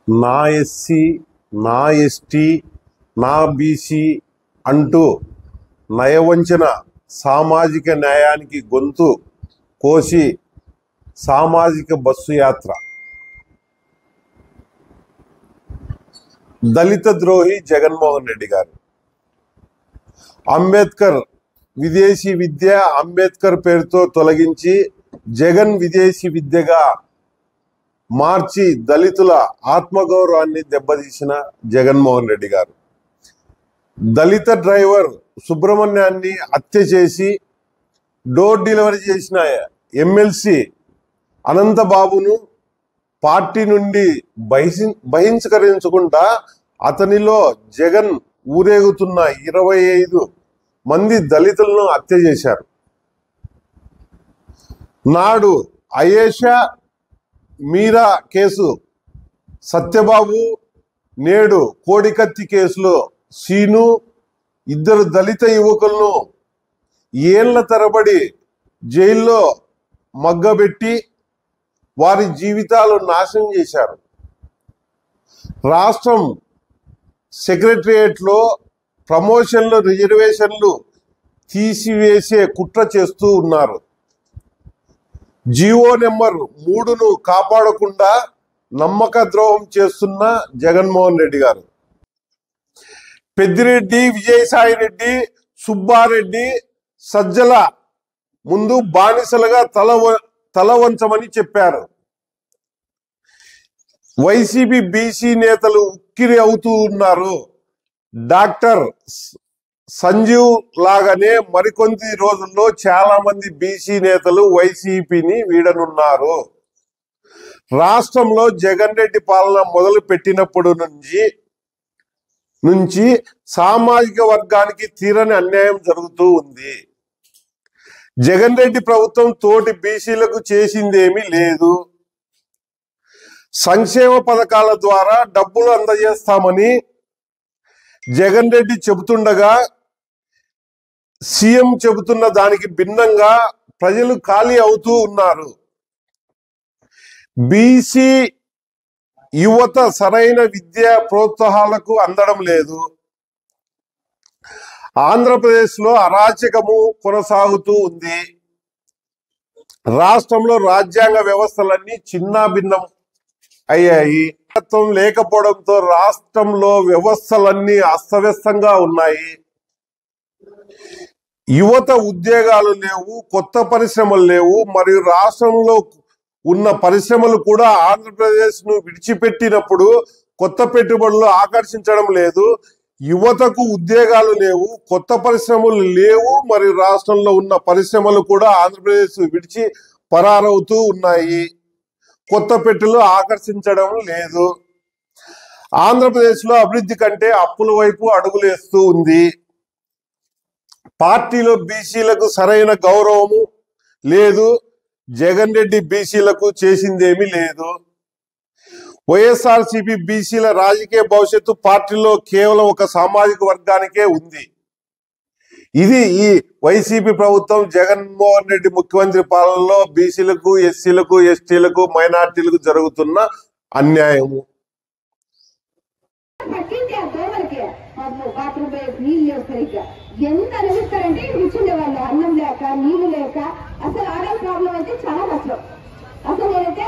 నా ఎస్సీ, నా ఎస్టీ, నా బీసీ అంటూ నయవంచన సామాజిక న్యాయానికి గొంతు కోసి సామాజిక బస్సు యాత్ర. దళిత ద్రోహి జగన్మోహన్ రెడ్డి గారు. అంబేద్కర్ విదేశీ విద్య అంబేద్కర్ పేరుతో తొలగించి జగన్ విదేశీ విద్యగా మార్చి దళితుల ఆత్మగౌరవాన్ని దెబ్బతీసిన జగన్మోహన్ రెడ్డి గారు. దళిత డ్రైవర్ సుబ్రహ్మణ్యాన్ని హత్య చేసి డోర్ డెలివరీ చేసిన ఎమ్మెల్సీ అనంతబాబును పార్టీ నుండి బహిష్కరించకుండా అతనిలో జగన్ ఊరేగుతున్న 25 మంది దళితులను హత్య చేశారు. నాడు అయేషా మీరా కేసు సత్యబాబు, నేడు కోడికత్తి కేసులో సీను, 2 దళిత యువకులను ఏళ్ల తరబడి జైల్లో మగ్గబెట్టి వారి జీవితాలు నాశనం చేశారు. రాష్ట్రం సెక్రటరియట్లో ప్రమోషన్లు, రిజర్వేషన్లు తీసివేసే కుట్ర చేస్తూ ఉన్నారు. జీవో నెంబర్ 3ను కాపాడకుండా నమ్మక ద్రోహం చేస్తున్న జగన్మోహన్ రెడ్డి గారు. పెద్దిరెడ్డి, విజయసాయిరెడ్డి, సుబ్బారెడ్డి, సజ్జల ముందు బానిసలుగా తల వంచమని చెప్పారు. వైసీపీ బీసీ నేతలు ఉక్కిరి అవుతూ ఉన్నారు. డాక్టర్ సంజీవ్ లాగానే మరికొద్ది రోజుల్లో చాలా మంది బీసీ నేతలు వైసీపీని వీడనున్నారు. రాష్ట్రంలో జగన్ రెడ్డి పాలన మొదలు పెట్టినప్పుడు నుంచి సామాజిక వర్గానికి తీరని అన్యాయం జరుగుతూ ఉంది. జగన్ రెడ్డి ప్రభుత్వం తోటి బీసీలకు చేసిందేమీ లేదు. సంక్షేమ పథకాల ద్వారా డబ్బులు అందజేస్తామని జగన్ రెడ్డి చెబుతుండగా సీఎం చెబుతున్న దానికి భిన్నంగా ప్రజలు ఖాళీ అవుతూ ఉన్నారు. బీసీ యువత సరైన విద్యా ప్రోత్సాహాలకు అందడం లేదు. ఆంధ్రప్రదేశ్లో అరాచకము కొనసాగుతూ ఉంది. రాష్ట్రంలో రాజ్యాంగ వ్యవస్థలన్నీ చిన్నాభిన్నం అయ్యాయి. లేకపోవడంతో రాష్ట్రంలో వ్యవస్థలన్నీ అస్తవ్యస్తంగా ఉన్నాయి. యువత ఉద్యోగాలు లేవు, కొత్త పరిశ్రమలు లేవు. మరియు రాష్ట్రంలో ఉన్న పరిశ్రమలు కూడా ఆంధ్రప్రదేశ్ ను విడిచిపెట్టినప్పుడు కొత్త పెట్టుబడులు ఆకర్షించడం లేదు. యువతకు ఉద్యోగాలు లేవు, కొత్త పరిశ్రమలు లేవు. మరియు రాష్ట్రంలో ఉన్న పరిశ్రమలు కూడా ఆంధ్రప్రదేశ్ విడిచి పరారవుతూ ఉన్నాయి. కొత్త పెట్టులు ఆకర్షించడం లేదు. ఆంధ్రప్రదేశ్లో అభివృద్ధి కంటే అప్పుల వైపు అడుగులేస్తూ ఉంది. పార్టీలో బీసీలకు సరైన గౌరవము లేదు. జగన్ రెడ్డి బీసీలకు చేసిందేమీ లేదు. వైఎస్ఆర్సీపీ బీసీల రాజకీయ భవిష్యత్తు పార్టీలో కేవలం ఒక సామాజిక వర్గానికే ఉంది. ఇది ఈ వైసీపీ ప్రభుత్వం జగన్మోహన్ రెడ్డి ముఖ్యమంత్రి పాలనలో బీసీలకు, ఎస్సీలకు, ఎస్టీలకు, మైనార్టీలకు జరుగుతున్న అన్యాయము. ఎంత అనుభవిస్తారంటే కూర్చుండే వాళ్ళు అన్నం లేక, నీళ్లు లేక, అసలు ఆడే ప్రాబ్లం అయితే చాలా కష్టం. అసలు నేనైతే